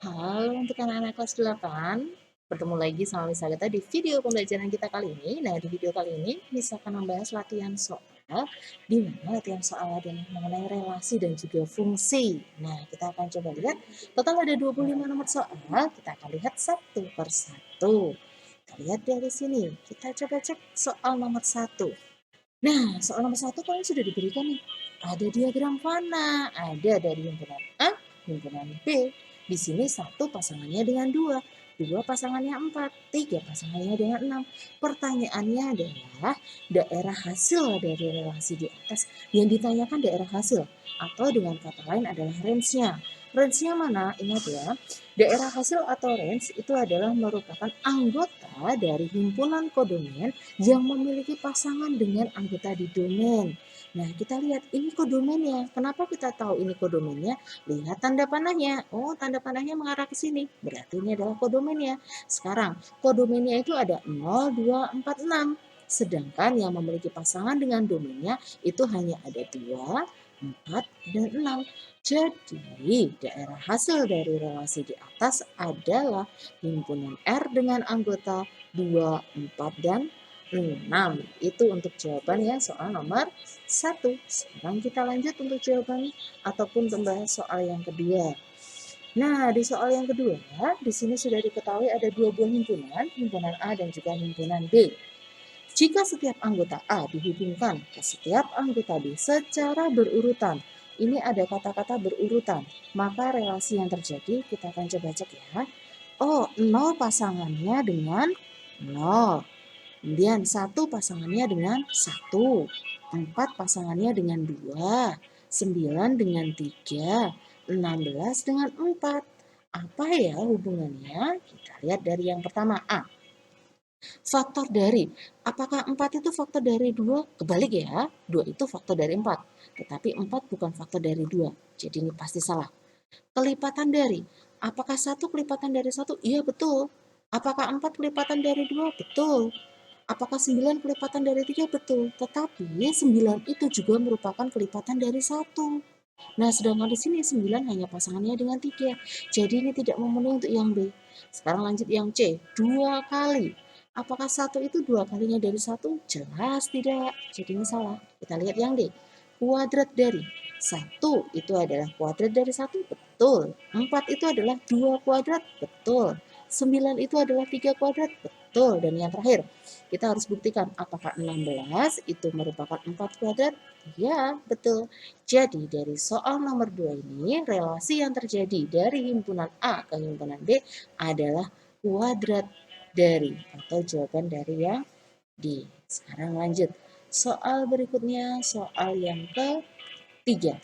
Halo untuk anak-anak kelas 8, bertemu lagi sama Miss Agatha di video pembelajaran kita kali ini. Nah, di video kali ini Miss akan membahas latihan soal, di mana latihan soal adalah mengenai relasi dan juga fungsi. Nah, kita akan coba lihat, total ada 25 nomor soal, kita akan lihat satu per satu. Kita lihat dari sini, kita coba cek soal nomor satu. Nah, soal nomor satu kalian sudah diberikan nih. Ada diagram fana, ada dari himpunan A, himpunan B. Di sini satu pasangannya dengan dua, dua pasangannya empat, tiga pasangannya dengan enam. Pertanyaannya adalah daerah hasil dari relasi di atas. Yang ditanyakan daerah hasil atau dengan kata lain adalah range-nya. Range-nya mana? Ingat ya, daerah hasil atau range itu adalah merupakan anggota dari himpunan kodomen yang memiliki pasangan dengan anggota di domain. Nah, kita lihat ini kodomennya. Kenapa kita tahu ini kodomennya? Lihat tanda panahnya. Oh, tanda panahnya mengarah ke sini. Berarti ini adalah kodomennya. Sekarang, kodomennya itu ada 0, 2, 4, 6. Sedangkan yang memiliki pasangan dengan domainnya itu hanya ada 2, 4, dan 6. Jadi, daerah hasil dari relasi di atas adalah himpunan R dengan anggota 2, 4, dan 6. Itu untuk jawaban ya soal nomor 1. Sekarang kita lanjut untuk jawaban ataupun membahas soal yang kedua. Nah, di soal yang kedua, di sini sudah diketahui ada dua buah himpunan, himpunan A dan juga himpunan B. Jika setiap anggota A dihubungkan ke setiap anggota B secara berurutan, ini ada kata-kata berurutan, maka relasi yang terjadi kita akan coba cek ya. Oh, 0 pasangannya dengan 0. Kemudian 1 pasangannya dengan 1, 4 pasangannya dengan 2, 9 dengan 3, 16 dengan 4. Apa ya hubungannya? Kita lihat dari yang pertama A. Faktor dari, apakah 4 itu faktor dari 2? Kebalik ya, 2 itu faktor dari 4. Tetapi 4 bukan faktor dari 2. Jadi ini pasti salah. Kelipatan dari, apakah 1 kelipatan dari 1? Iya betul. Apakah 4 kelipatan dari 2? Betul. Apakah 9 kelipatan dari 3? Betul. Tetapi 9 itu juga merupakan kelipatan dari 1. Nah, sedangkan di sini 9 hanya pasangannya dengan 3. Jadi ini tidak memenuhi untuk yang B. Sekarang lanjut yang C. 2 kali. Apakah 1 itu 2 kalinya dari 1? Jelas tidak. Jadi ini salah. Kita lihat yang D. Kuadrat dari 1 itu adalah kuadrat dari 1. Betul. 4 itu adalah 2 kuadrat. Betul. 9 itu adalah 3 kuadrat. Betul. Dan yang terakhir, kita harus buktikan apakah 16 itu merupakan 4 kuadrat. Ya, betul. Jadi dari soal nomor 2 ini, relasi yang terjadi dari himpunan A ke himpunan B adalah kuadrat dari atau jawaban dari yang D. Sekarang lanjut. Soal berikutnya, soal yang ketiga.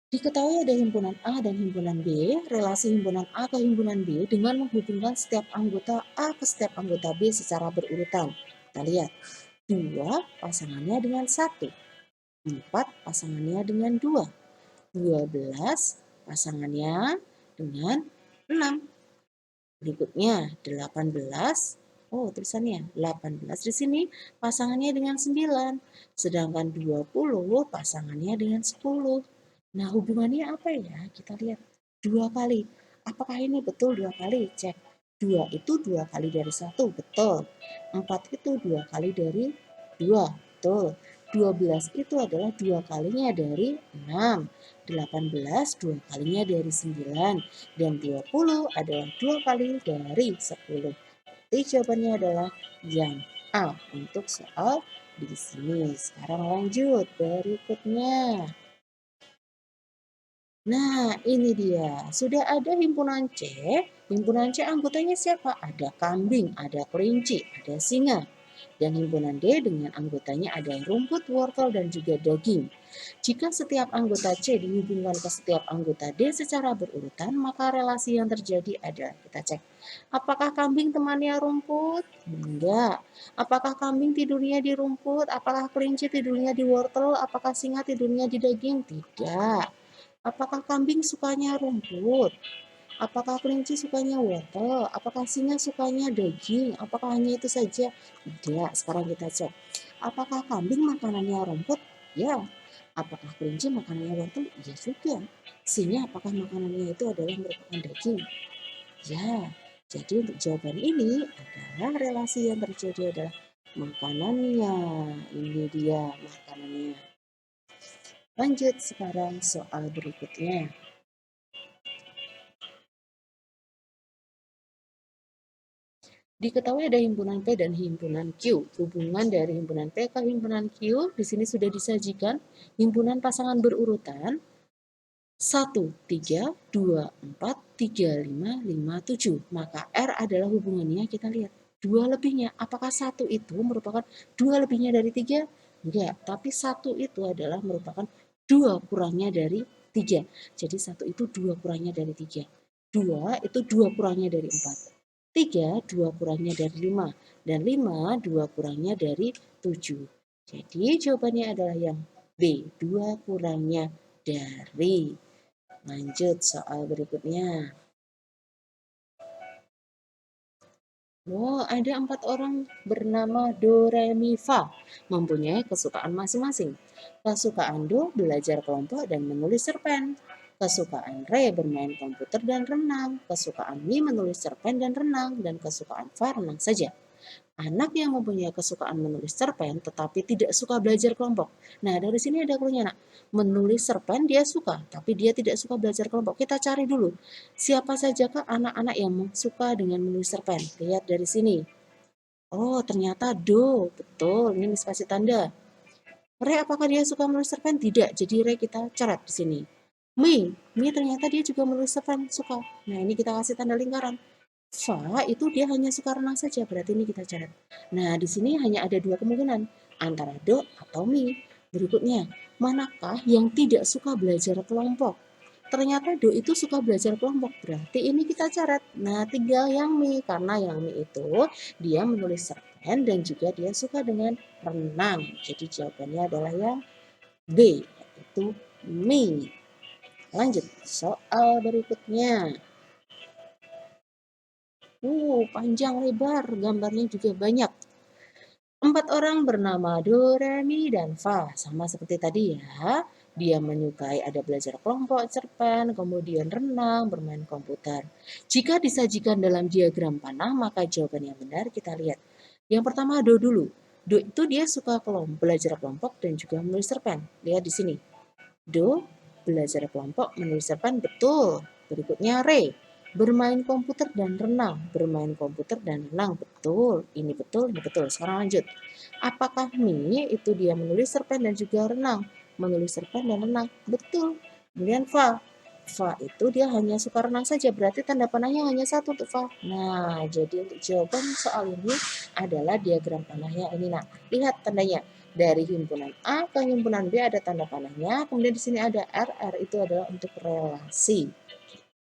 Diketahui ada himpunan A dan himpunan B, relasi himpunan A ke himpunan B dengan menghubungkan setiap anggota A ke setiap anggota B secara berurutan. Kita lihat, 2 pasangannya dengan 1, 4 pasangannya dengan 2, 12 pasangannya dengan 6. Berikutnya 18. Oh, tulisannya 18 di sini pasangannya dengan 9, sedangkan 20 pasangannya dengan 10. Nah, hubungannya apa ya? Kita lihat. 2 kali. Apakah ini betul 2 kali? Cek. 2 itu 2 kali dari 1, betul. 4 itu 2 kali dari 2, betul. 12 itu adalah 2 kalinya dari 6. 18 2 kalinya dari 9. Dan 20 adalah 2 kali dari 10. Jadi jawabannya adalah yang A untuk soal di sini. Sekarang lanjut berikutnya. Nah, ini dia. Sudah ada himpunan C. Himpunan C anggotanya siapa? Ada kambing, ada kelinci, ada singa. Dan himpunan D dengan anggotanya ada rumput, wortel, dan juga daging. Jika setiap anggota C dihubungkan ke setiap anggota D secara berurutan, maka relasi yang terjadi adalah, kita cek. Apakah kambing temannya rumput? Enggak. Apakah kambing tidurnya di rumput? Apakah kelinci tidurnya di wortel? Apakah singa tidurnya di daging? Tidak. Apakah kambing sukanya rumput? Apakah kelinci sukanya wortel? Apakah singa sukanya daging? Apakah hanya itu saja? Tidak. Sekarang kita cek. Apakah kambing makanannya rumput? Ya. Apakah kelinci makanannya wortel? Iya juga. Singa apakah makanannya itu adalah merupakan daging? Ya. Jadi untuk jawaban ini adalah relasi yang terjadi adalah makanannya. Ini dia makanannya. Lanjut sekarang soal berikutnya. Diketahui ada himpunan P dan himpunan Q. Hubungan dari himpunan P ke himpunan Q di sini sudah disajikan. Himpunan pasangan berurutan 1, 3, 2, 4, 3, 5, 5, 7. Maka R adalah hubungannya, kita lihat. 2 lebihnya, apakah 1 itu merupakan 2 lebihnya dari 3? Enggak, tapi 1 itu adalah merupakan 2 kurangnya dari 3. Jadi 1 itu 2 kurangnya dari 3. 2 itu 2 kurangnya dari 4. 3, 2 kurangnya dari 5. Dan 5, 2 kurangnya dari 7. Jadi jawabannya adalah yang B, 2 kurangnya dari. Lanjut soal berikutnya. Oh, ada 4 orang bernama Do, Re, Mi, Fa, mempunyai kesukaan masing-masing. Kesukaan Do belajar kelompok dan menulis cerpen. Kesukaan Re bermain komputer dan renang. Kesukaan Mi menulis cerpen dan renang. Dan kesukaan Fa renang saja. Anak yang mempunyai kesukaan menulis cerpen tetapi tidak suka belajar kelompok. Nah, dari sini ada clue-nya, Nak. Menulis cerpen dia suka, tapi dia tidak suka belajar kelompok. Kita cari dulu. Siapa sajakah anak-anak yang suka dengan menulis cerpen? Lihat dari sini. Oh, ternyata Do. Betul, ini Miss kasih tanda. Re, apakah dia suka menulis cerpen? Tidak. Jadi Re kita coret di sini. Mi ternyata dia juga menulis cerpen, suka. Nah, ini kita kasih tanda lingkaran. Fa itu dia hanya suka renang saja, berarti ini kita catat. Nah, di sini hanya ada 2 kemungkinan, antara Do atau Mi. Berikutnya, manakah yang tidak suka belajar kelompok? Ternyata Do itu suka belajar kelompok, berarti ini kita catat. Nah, tinggal yang Mi, karena yang Mi itu dia menulis cerpen dan juga dia suka dengan renang. Jadi jawabannya adalah yang B, yaitu Mi. Lanjut, soal berikutnya. Panjang lebar, gambarnya juga banyak. 4 orang bernama Do, Re, Mi, dan Fa. Sama seperti tadi ya. Dia menyukai ada belajar kelompok, cerpen, kemudian renang, bermain komputer. Jika disajikan dalam diagram panah, maka jawaban yang benar kita lihat. Yang pertama Do dulu. Do itu dia suka belajar kelompok dan juga menulis cerpen. Lihat di sini. Do belajar kelompok, menulis cerpen, betul. Berikutnya Re, bermain komputer dan renang. Bermain komputer dan renang, betul. Ini betul, ini betul. Sekarang lanjut. Apakah Mi itu dia menulis cerpen dan juga renang? Menulis cerpen dan renang, betul. Kemudian Fa. Fa itu dia hanya suka renang saja, berarti tanda panahnya hanya satu untuk Fa. Nah, jadi untuk jawaban soal ini adalah diagram panahnya ini. Nah, lihat tandanya. Dari himpunan A ke himpunan B ada tanda panahnya, kemudian di sini ada R. R itu adalah untuk relasi.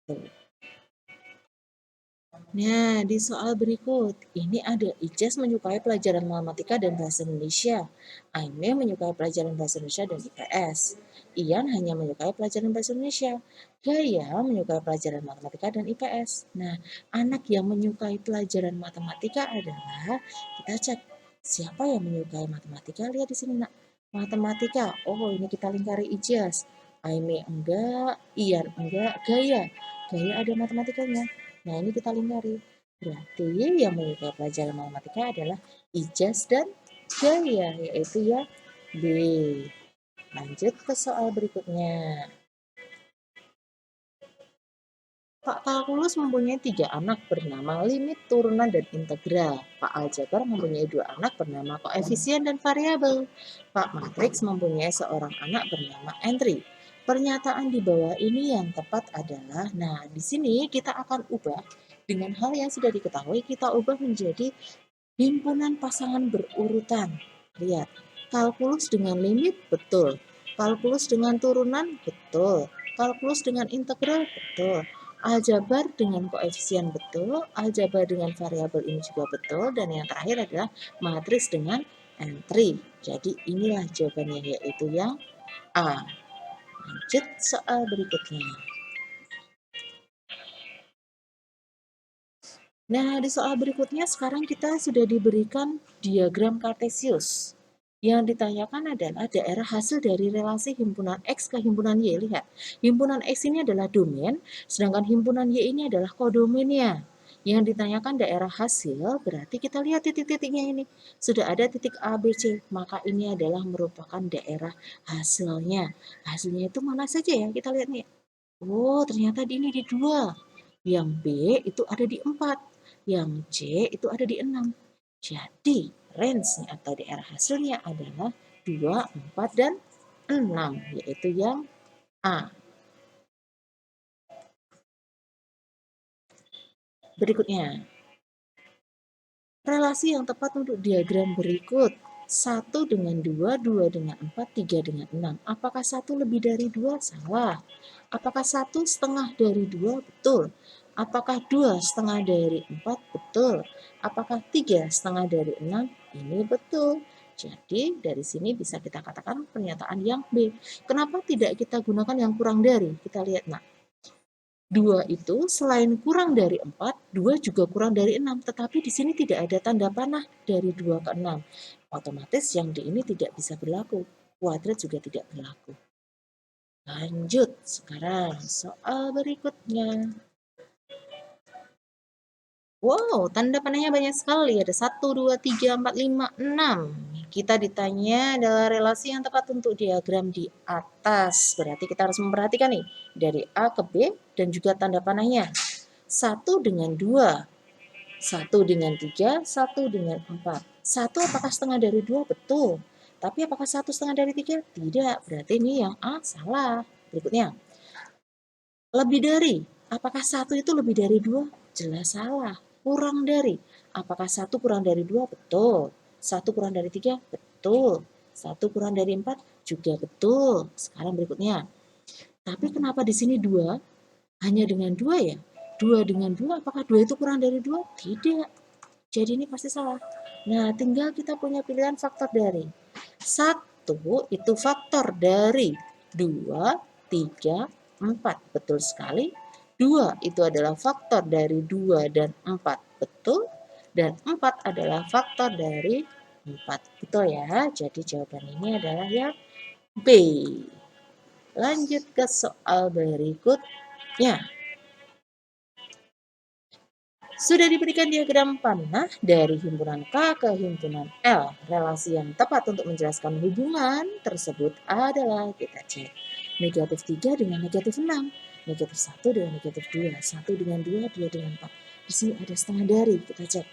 Tuh. Nah, di soal berikut, ini ada Ijaz menyukai pelajaran matematika dan bahasa Indonesia. Aime menyukai pelajaran bahasa Indonesia dan IPS. Ian hanya menyukai pelajaran bahasa Indonesia. Gaya menyukai pelajaran matematika dan IPS. Nah, anak yang menyukai pelajaran matematika adalah, kita cek, siapa yang menyukai matematika? Lihat di sini, Nak. Matematika, oh ini kita lingkari Ijaz. Aime enggak, Ian enggak, Gaya. Gaya ada matematikanya. Nah, ini kita lingkari. Berarti yang menyukai pelajaran matematika adalah Ijaz dan Gaya, yaitu ya B. Lanjut ke soal berikutnya. Pak Kalkulus mempunyai 3 anak bernama limit, turunan, dan integral. Pak Aljabar mempunyai 2 anak bernama koefisien dan variabel. Pak Matrix mempunyai seorang anak bernama entry. Pernyataan di bawah ini yang tepat adalah, nah di sini kita akan ubah dengan hal yang sudah diketahui, kita ubah menjadi himpunan pasangan berurutan. Lihat, kalkulus dengan limit, betul. Kalkulus dengan turunan, betul. Kalkulus dengan integral, betul. Aljabar dengan koefisien, betul. Aljabar dengan variabel ini juga betul. Dan yang terakhir adalah matriks dengan entry. Jadi inilah jawabannya, yaitu yang A. Lanjut soal berikutnya. Nah, di soal berikutnya sekarang kita sudah diberikan diagram Kartesius. Yang ditanyakan adalah daerah hasil dari relasi himpunan X ke himpunan Y. Lihat, himpunan X ini adalah domain, sedangkan himpunan Y ini adalah kodomennya. Yang ditanyakan daerah hasil, berarti kita lihat titik-titiknya ini. Sudah ada titik A, B, C, maka ini adalah merupakan daerah hasilnya. Hasilnya itu mana saja ya? Kita lihat nih. Oh, ternyata ini di 2. Yang B itu ada di 4. Yang C itu ada di 6. Jadi, range-nya atau daerah hasilnya adalah 2, 4, dan 6, yaitu yang A. Berikutnya, relasi yang tepat untuk diagram berikut. 1 dengan 2, 2 dengan 4, 3 dengan 6. Apakah 1 lebih dari 2? Salah. Apakah 1 setengah dari 2? Betul. Apakah 2 setengah dari 4? Betul. Apakah 3 setengah dari 6? Ini betul. Jadi dari sini bisa kita katakan pernyataan yang B. Kenapa tidak kita gunakan yang kurang dari? Kita lihat, nah. 2 itu selain kurang dari 4, 2 juga kurang dari 6. Tetapi di sini tidak ada tanda panah dari 2 ke 6. Otomatis yang di ini tidak bisa berlaku. Kuadrat juga tidak berlaku. Lanjut, sekarang soal berikutnya. Wow, tanda panahnya banyak sekali. Ada 1, 2, 3, 4, 5, 6. Kita ditanya adalah relasi yang tepat untuk diagram di atas. Berarti kita harus memperhatikan nih. Dari A ke B dan juga tanda panahnya. 1 dengan 2. 1 dengan 3, 1 dengan 4. 1 apakah setengah dari 2? Betul. Tapi apakah 1 setengah dari 3? Tidak. Berarti ini yang A salah. Berikutnya. Lebih dari. Apakah 1 itu lebih dari 2? Jelas salah. Kurang dari. Apakah 1 kurang dari 2? Betul. 1 kurang dari 3? Betul. 1 kurang dari 4? Juga betul. Sekarang berikutnya. Tapi kenapa di sini 2? Hanya dengan 2 ya? 2 dengan 2, apakah 2 itu kurang dari 2? Tidak. Jadi ini pasti salah. Nah, tinggal kita punya pilihan faktor dari. 1 itu faktor dari 2, 3, 4. Betul sekali. 2 itu adalah faktor dari 2 dan 4. Betul. Dan 4 adalah faktor dari 4. Betul ya? Jadi jawaban ini adalah yang B. Lanjut ke soal berikutnya. Sudah diberikan diagram panah dari himpunan K ke himpunan L. Relasi yang tepat untuk menjelaskan hubungan tersebut adalah, kita cek, negatif 3 dengan negatif 6, negatif 1 dengan negatif 2, 1 dengan 2, 2 dengan 4. Di sini ada setengah dari, kita cek.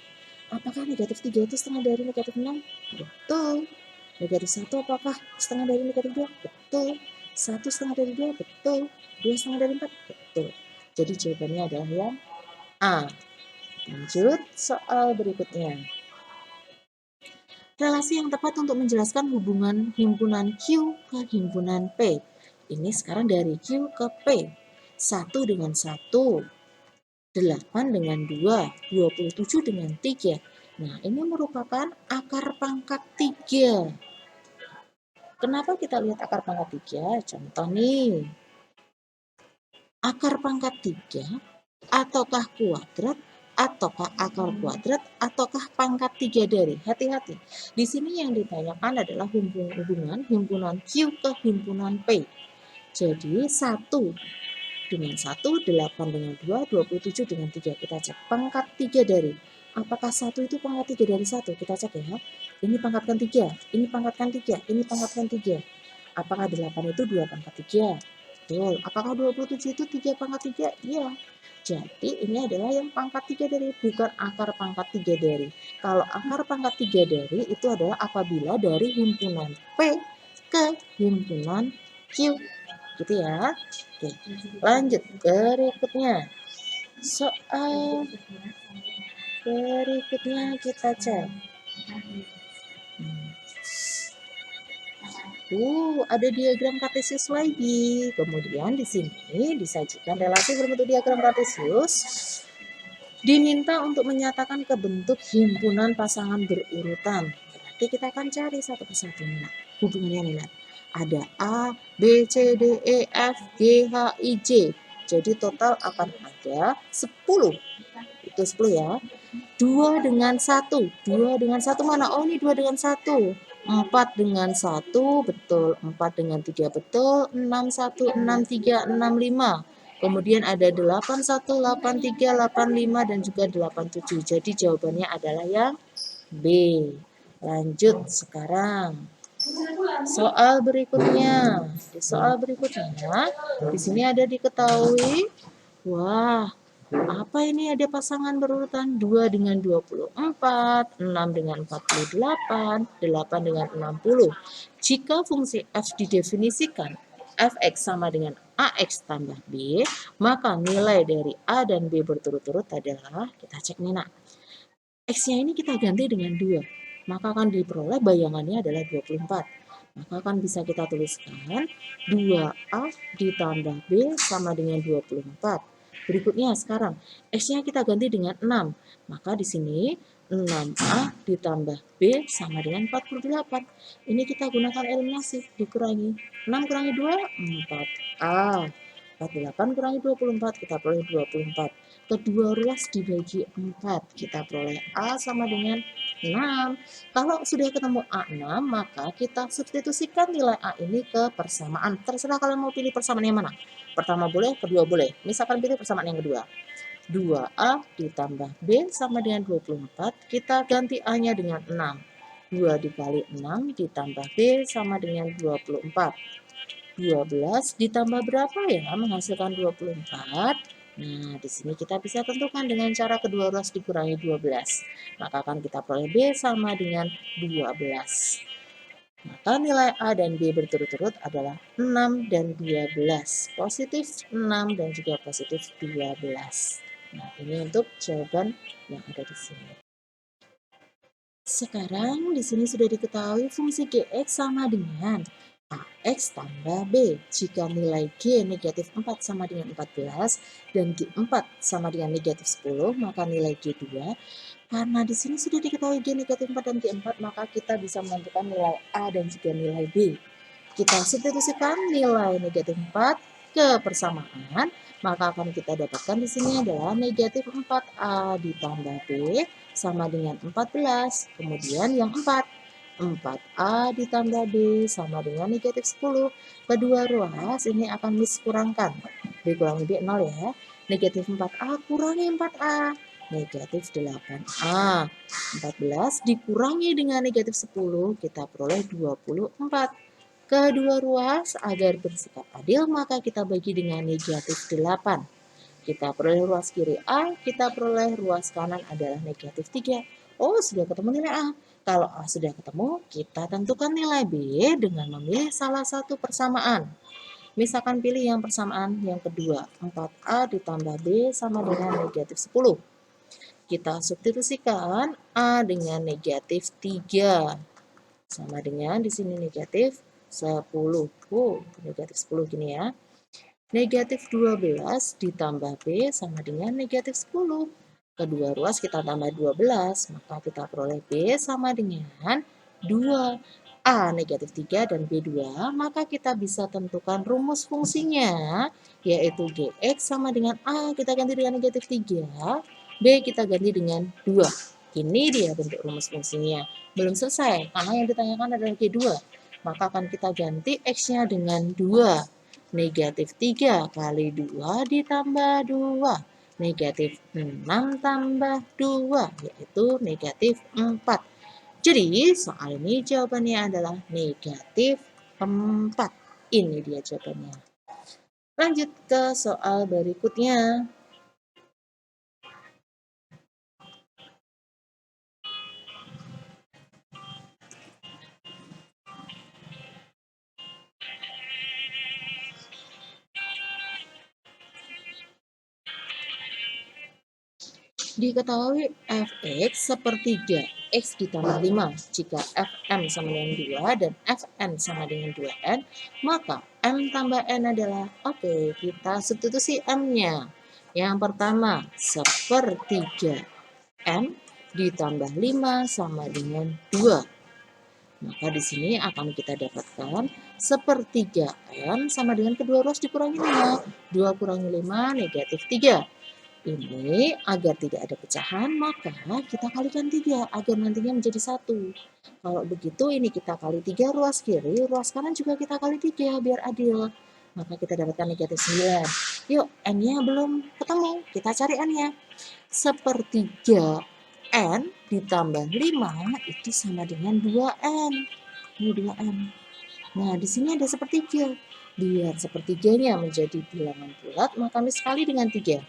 Apakah negatif 3 itu setengah dari negatif 6? Betul. Negatif 1 apakah setengah dari negatif 2? Betul. 1 setengah dari 2? Betul. 2 setengah dari 4? Betul. Jadi jawabannya adalah yang A. Lanjut, soal berikutnya. Relasi yang tepat untuk menjelaskan hubungan himpunan Q ke himpunan P. Ini sekarang dari Q ke P. 1 dengan 1, 8 dengan 2, 27 dengan 3. Nah, ini merupakan akar pangkat 3. Kenapa kita lihat akar pangkat 3? Contoh nih. Akar pangkat 3 ataukah kuadrat, ataukah akar kuadrat, ataukah pangkat 3 dari. Hati-hati. Di sini yang ditanyakan adalah hubungan himpunan Q ke himpunan P. Jadi 1 dengan 1, 8 dengan 2, 27 dengan 3. Kita cek pangkat 3 dari. Apakah 1 itu pangkat 3 dari 1? Kita cek ya. Ini pangkatkan 3, ini pangkatkan 3, ini pangkatkan 3. Apakah 8 itu 2 pangkat 3? Betul. Apakah 27 itu 3 pangkat 3? Iya. Jadi ini adalah yang pangkat 3 dari, bukan akar pangkat 3 dari. Kalau akar pangkat 3 dari itu adalah apabila dari himpunan P ke himpunan Q. Gitu ya. Oke, lanjut berikutnya. Soal berikutnya kita cek. Ada diagram kartesius lagi. Kemudian di sini disajikan relasi berbentuk diagram kartesius. Diminta untuk menyatakan kebentuk himpunan pasangan berurutan. Berarti kita akan cari satu persatu. Nah, hubungannya nih, lihat. Ada A, B, C, D, E, F, G, H, I, J. Jadi total akan ada 10. Itu 10 ya. 2 dengan 1. 2 dengan 1 mana? Oh, ini 2 dengan 1. 4 dengan 1 betul, 4 dengan 3 betul, 6, 1, 6, 3, 6, 5. Kemudian ada 8, 1, 8, 3, 8, 5, dan juga 8, 7. Jadi jawabannya adalah yang B. Lanjut sekarang. Soal berikutnya. Di soal berikutnya, di sini ada diketahui. Wah, apa ini ada pasangan berurutan 2 dengan 24, 6 dengan 48, 8 dengan 60. Jika fungsi f didefinisikan fx sama dengan ax tambah b, maka nilai dari a dan b berturut-turut adalah, kita cek nih nak, x-nya ini kita ganti dengan 2, maka akan diperoleh bayangannya adalah 24. Maka akan bisa kita tuliskan 2A ditambah B sama dengan 24. Berikutnya sekarang, X-nya kita ganti dengan 6. Maka di sini 6A ditambah B sama dengan 48. Ini kita gunakan eliminasi, dikurangi. 6 kurangi 2, 4A. 48 kurangi 24, kita peroleh 24. Kedua ruas dibagi 4, kita peroleh A sama dengan 6. Kalau sudah ketemu A6, maka kita substitusikan nilai A ini ke persamaan. Terserah kalian mau pilih persamaan yang mana. Pertama boleh, kedua boleh. Misalkan pilih persamaan yang kedua. 2A ditambah B sama dengan 24, kita ganti A-nya dengan 6. 2 dikali 6 ditambah B sama dengan 24. 12 ditambah berapa ya menghasilkan 24? Nah, di sini kita bisa tentukan dengan cara kedua ruas dikurangi 12. Maka akan kita peroleh B sama dengan 12. Maka nilai A dan B berturut-turut adalah 6 dan 12. Positif 6 dan juga positif 12. Nah, ini untuk jawaban yang ada di sini. Sekarang di sini sudah diketahui fungsi Gx sama dengan AX tambah B. Jika nilai G negatif 4 sama dengan 14 dan G4 sama dengan negatif 10, maka nilai G2. Karena di sini sudah diketahui G negatif 4 dan G4, maka kita bisa menentukan nilai A dan juga nilai B. Kita substitusikan nilai negatif 4 ke persamaan, maka akan kita dapatkan di sini adalah negatif 4A ditambah B sama dengan 14. Kemudian yang 4A ditambah B sama dengan negatif 10. Kedua ruas ini akan Miss kurangkan. B kurangi B 0 ya. Negatif 4A kurangi 4A. Negatif 8A. 14 dikurangi dengan negatif 10, kita peroleh 24. Kedua ruas agar bersikap adil, maka kita bagi dengan negatif 8. Kita peroleh ruas kiri A, kita peroleh ruas kanan adalah negatif 3. Oh, sudah ketemu nilai A. Kalau A sudah ketemu, kita tentukan nilai B dengan memilih salah satu persamaan. Misalkan pilih yang persamaan yang kedua, 4A ditambah B sama dengan negatif 10. Kita substitusikan A dengan negatif 3. Sama dengan di sini negatif 10. Negatif 10 gini ya. Negatif 12 ditambah B sama dengan negatif 10. Kedua ruas kita tambah 12, maka kita peroleh B sama dengan 2. A negatif 3 dan B2, maka kita bisa tentukan rumus fungsinya, yaitu Gx sama dengan A, kita ganti dengan negatif 3, B kita ganti dengan 2. Ini dia bentuk rumus fungsinya. Belum selesai, karena yang ditanyakan adalah G2. Maka akan kita ganti X-nya dengan 2. Negatif 3 kali 2 ditambah 2. Negatif 6 tambah 2, yaitu negatif 4. Jadi, soal ini jawabannya adalah negatif 4. Ini dia jawabannya. Lanjut ke soal berikutnya. Diketahui fx sepertiga x ditambah 5 jika fm sama dengan 2 dan fn sama dengan 2n, maka m tambah n adalah, oke, kita substitusi m-nya. Yang pertama, sepertiga m ditambah 5 sama dengan 2. Maka di sini akan kita dapatkan sepertiga n sama dengan kedua ruas dikurangi 5. 2 kurangi 5 negatif 3. Ini agar tidak ada pecahan, maka kita kalikan 3 agar nantinya menjadi 1. Kalau begitu ini kita kali 3 ruas kiri, ruas kanan juga kita kali 3 biar adil. Maka kita dapatkan negatif 9. Yuk, N-nya belum ketemu, kita cari N-nya. Sepertiga N ditambah 5 itu sama dengan 2N. Ini 2N. Nah, di sini ada sepertiga. Biar sepertiganya menjadi bilangan bulat, maka kami sekali dengan 3.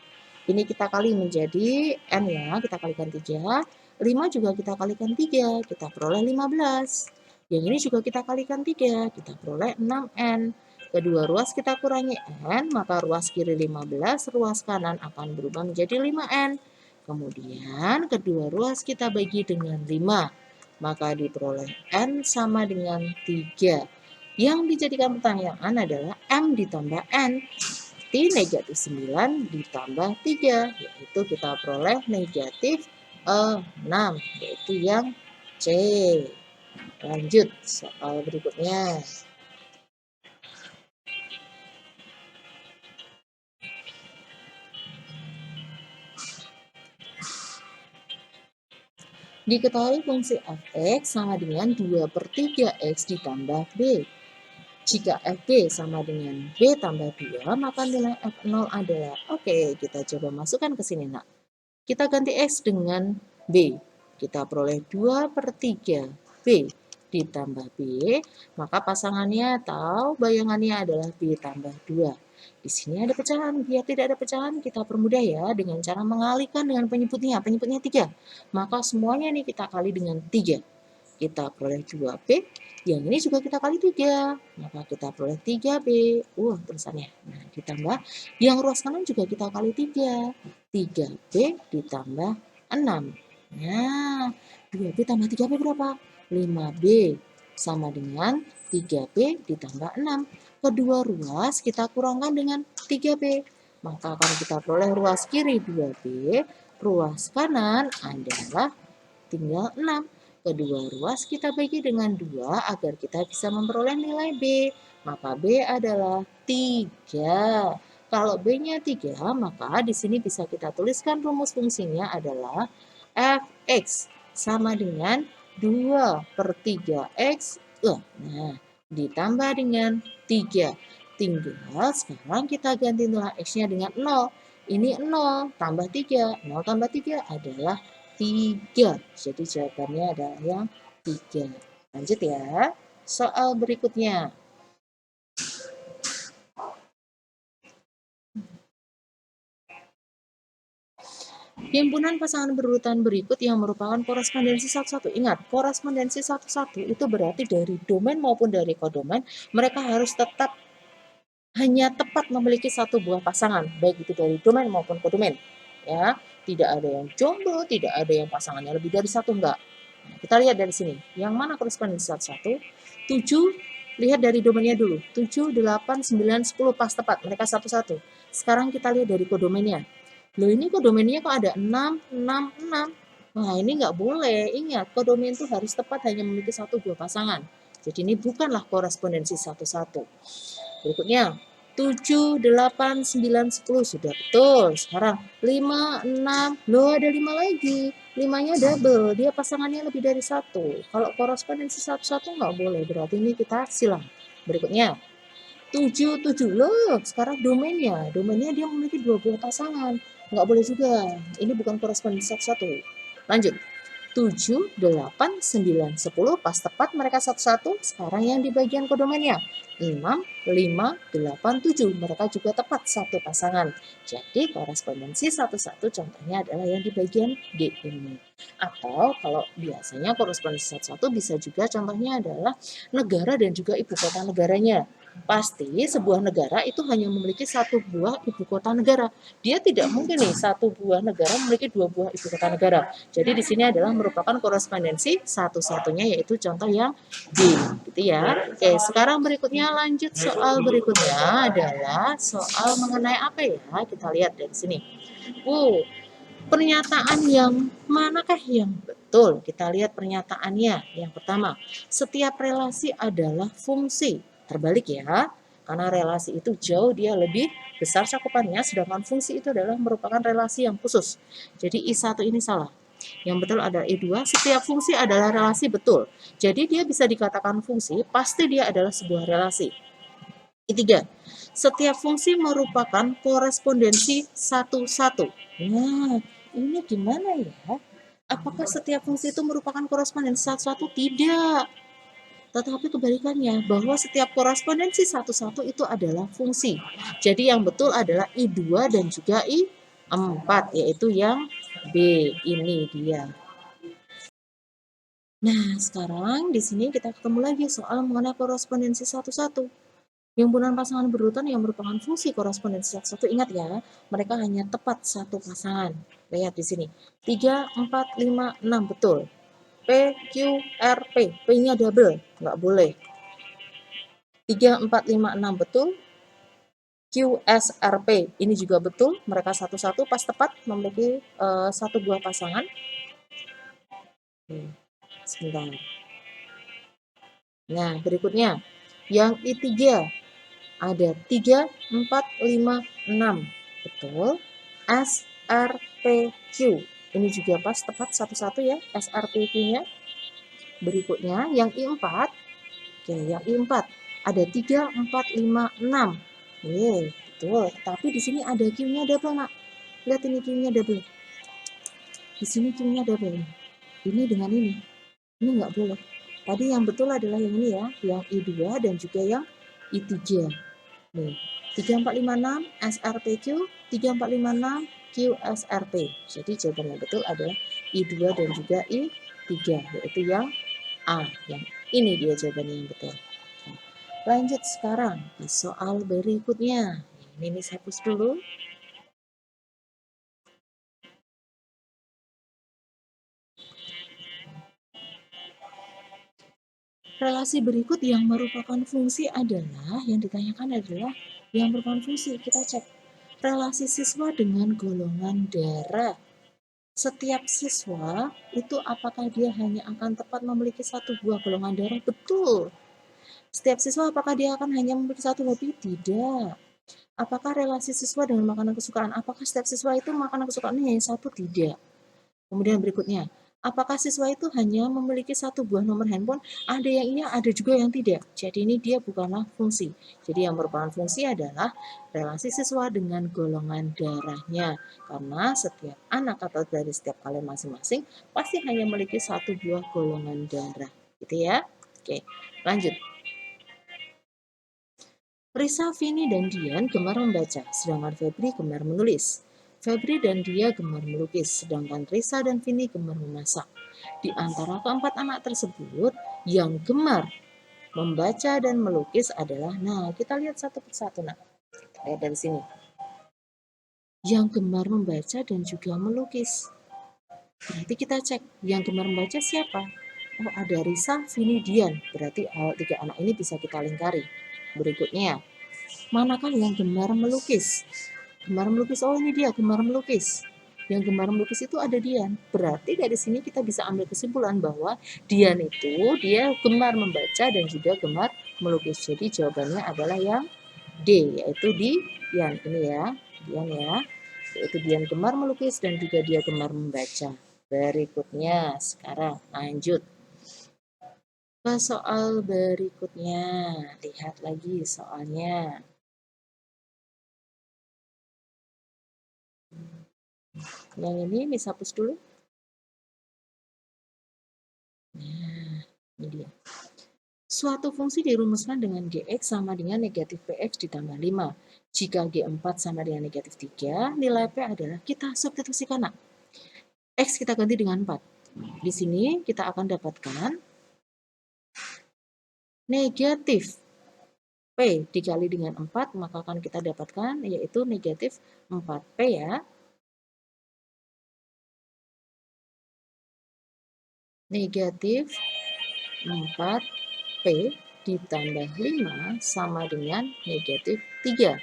Ini kita kali menjadi N ya, kita kalikan 3. 5 juga kita kalikan 3, kita peroleh 15. Yang ini juga kita kalikan 3, kita peroleh 6N. Kedua ruas kita kurangi N, maka ruas kiri 15, ruas kanan akan berubah menjadi 5N. Kemudian kedua ruas kita bagi dengan 5, maka diperoleh N sama dengan 3. Yang dijadikan pertanyaan adalah M ditambah N. Negatif 9 ditambah 3, yaitu kita peroleh negatif 6, yaitu yang C. Lanjut soal berikutnya. Diketahui fungsi f(x) sama dengan 2/3x ditambah b. Jika fb sama dengan b tambah 2, maka nilai f0 adalah, oke, kita coba masukkan ke sini, nak. Kita ganti x dengan b. Kita peroleh 2/3 b ditambah b, maka pasangannya atau bayangannya adalah b tambah 2. Di sini ada pecahan. Biar tidak ada pecahan, kita permudah ya dengan cara mengalihkan dengan penyebutnya. Penyebutnya 3. Maka semuanya ini kita kali dengan 3. Kita peroleh 2b. Yang ini juga kita kali 3. Maka kita peroleh 3b. Tulisannya. Nah, ditambah. Yang ruas kanan juga kita kali 3. 3b ditambah 6. Nah, 2b tambah 3b berapa? 5b. Sama dengan 3b ditambah 6. Kedua ruas kita kurangkan dengan 3b. Maka akan kita peroleh ruas kiri 2b, ruas kanan adalah tinggal 6. Kedua ruas kita bagi dengan 2 agar kita bisa memperoleh nilai b. Maka b adalah 3. Kalau b-nya 3, maka di sini bisa kita tuliskan rumus fungsinya adalah f(x) sama dengan 2/3x. Nah, ditambah dengan 3. Tinggal sekarang kita ganti nilai x-nya dengan 0. Ini 0 tambah 3. 0 tambah 3 adalah 3. Jadi jawabannya adalah yang 3. Lanjut ya. Soal berikutnya. Himpunan pasangan berurutan berikut yang merupakan korespondensi satu-satu. Ingat, korespondensi satu-satu itu berarti dari domain maupun dari kodomain, mereka harus tetap hanya tepat memiliki satu buah pasangan, baik itu dari domain maupun kodomain. Ya, tidak ada yang jomblo, tidak ada yang pasangannya lebih dari satu, enggak. Nah, kita lihat dari sini. Yang mana korespondensi satu-satu? 7, lihat dari domainnya dulu. 7, 8, 9, 10 pas tepat. Mereka satu-satu. Sekarang kita lihat dari kodomainnya. Loh, ini kodomainnya kok ada 6, 6, 6. Nah, ini nggak boleh. Ingat, kodomain itu harus tepat hanya memiliki satu buah pasangan. Jadi ini bukanlah korespondensi satu-satu. Berikutnya, 7, 8, 9, 10 sudah betul. Sekarang 5, 6, loh ada 5 lagi. 5-nya double, dia pasangannya lebih dari satu. Kalau korespondensi satu-satu nggak boleh, berarti ini kita silang. Berikutnya, 7, 7. Loh, sekarang domainnya dia memiliki 2 buah pasangan. Nggak boleh juga. Ini bukan korespondensi satu-satu. Lanjut. 7, 8, 9, 10 pas tepat mereka satu-satu. Sekarang yang di bagian kodomainnya 6, 5, 8, 7 mereka juga tepat satu pasangan. Jadi korespondensi satu-satu contohnya adalah yang di bagian D ini. Atau kalau biasanya korespondensi satu-satu bisa juga contohnya adalah negara dan juga ibu kota negaranya. Pasti sebuah negara itu hanya memiliki satu buah ibu kota negara. Dia tidak mungkin nih satu buah negara memiliki 2 buah ibu kota negara. Jadi di sini adalah merupakan korespondensi satu-satunya yaitu contoh yang B, gitu ya. Oke, sekarang berikutnya lanjut soal berikutnya adalah soal mengenai apa ya? Kita lihat dari sini. Pernyataan yang manakah yang betul? Kita lihat pernyataannya. Yang pertama, setiap relasi adalah fungsi. Terbalik ya. karena relasi itu jauh dia lebih besar cakupannya, sedangkan fungsi itu adalah merupakan relasi yang khusus. Jadi I1 ini salah. Yang betul adalah I2, setiap fungsi adalah relasi, betul. Jadi dia bisa dikatakan fungsi, pasti dia adalah sebuah relasi. I3, setiap fungsi merupakan korespondensi satu-satu. Nah, ini gimana ya? Apakah setiap fungsi itu merupakan korespondensi satu-satu? Tidak. Tetapi kebalikannya, bahwa setiap korespondensi satu-satu itu adalah fungsi. Jadi yang betul adalah I2 dan juga I4, yaitu yang B. Ini dia. Nah, sekarang di sini kita ketemu lagi soal mengenai korespondensi satu-satu. Himpunan pasangan berurutan yang merupakan fungsi korespondensi satu-satu, ingat ya, mereka hanya tepat satu pasangan. Lihat di sini, 3, 4, 5, 6, betul. P, Q, R, P. P-nya double, nggak boleh. 3, 4, 5, 6 betul. Q, S, R, P. Ini juga betul. Mereka satu-satu pas tepat memiliki satu buah pasangan. Sebentar. Nah, berikutnya. Yang I3. Ada 3, 4, 5, 6. Betul. S, R, P, Q. Ini juga pas tepat satu-satu ya. S, R, P, Q-nya. Berikutnya yang I4. Oke, yang I4 ada 3, 4, 5, 6. Betul. Tapi di sini ada Q-nya double, Nak. Lihat ini Q-nya double. Di sini Q-nya double. Ini dengan ini. Ini nggak boleh. Tadi yang betul adalah yang ini ya, yang I2 dan juga yang I3. Nih, 3, 4, 5, 6 SRPQ, 3, 4, 5, 6 QSRP. Jadi jawaban yang betul adalah I2 dan juga I3, yaitu yang A. Yang ini dia jawabannya yang betul. Lanjut sekarang ke soal berikutnya. Ini saya hapus dulu. Relasi berikut yang merupakan fungsi adalah, yang ditanyakan adalah yang merupakan fungsi. Kita cek relasi siswa dengan golongan darah. Setiap siswa itu apakah dia hanya akan tepat memiliki satu buah golongan darah? Betul. Setiap siswa apakah dia akan hanya memiliki satu hobi? Tidak. Apakah relasi siswa dengan makanan kesukaan? Apakah setiap siswa itu makanan kesukaannya hanya satu? Tidak. Kemudian berikutnya, apakah siswa itu hanya memiliki satu buah nomor handphone? Ada yang iya, ada juga yang tidak. Jadi ini dia bukanlah fungsi. Jadi yang merupakan fungsi adalah relasi siswa dengan golongan darahnya. Karena setiap anak atau dari setiap kalian masing-masing pasti hanya memiliki satu buah golongan darah. Gitu ya. Oke, lanjut. Risa, Vini, dan Dian gemar membaca, sedangkan Febri gemar menulis. Febri dan Dia gemar melukis, sedangkan Risa dan Vini gemar memasak. Di antara keempat anak tersebut, yang gemar membaca dan melukis adalah, nah kita lihat satu persatu, nah. Kita lihat dari sini. Yang gemar membaca dan juga melukis. Berarti kita cek, yang gemar membaca siapa? Oh, ada Risa, Vini, Dian. Berarti tiga anak ini bisa kita lingkari. Berikutnya, manakah yang gemar melukis? Gemar melukis, oh ini dia gemar melukis. Yang gemar melukis itu ada Dian. Berarti dari sini kita bisa ambil kesimpulan bahwa Dian itu dia gemar membaca dan juga gemar melukis. Jadi jawabannya adalah yang D, yaitu Dian. Ini ya, Dian ya. Yaitu Dian gemar melukis dan juga dia gemar membaca. Berikutnya, sekarang lanjut ke soal berikutnya. Lihat lagi soalnya. Yang ini bisa hapus dulu. Nah, ini dia. Suatu fungsi dirumuskan dengan Gx sama dengan negatif Px ditambah 5. Jika G4 sama dengan negatif 3, nilai P adalah, kita substitusikan. Nah, X kita ganti dengan 4. Di sini kita akan dapatkan negatif P dikali dengan 4, maka akan kita dapatkan yaitu negatif 4P ya. Negatif 4P ditambah 5 sama dengan negatif 3.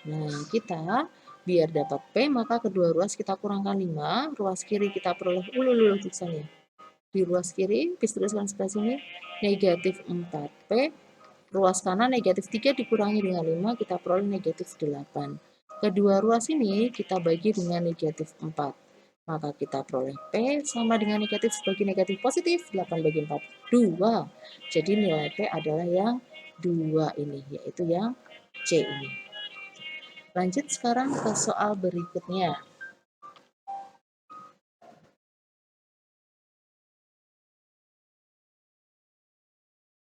Nah, kita biar dapat P, maka kedua ruas kita kurangkan 5, ruas kiri kita peroleh tulisannya. Di ruas kiri, dituliskan sebelah sini, negatif 4P Ruas kanan negatif 3 dikurangi dengan 5, kita peroleh negatif 8. Kedua ruas ini kita bagi dengan negatif 4. Maka kita peroleh P sama dengan negatif bagi negatif positif, 8 bagi 4, 2. Jadi nilai P adalah yang 2 ini, yaitu yang C ini. Lanjut sekarang ke soal berikutnya.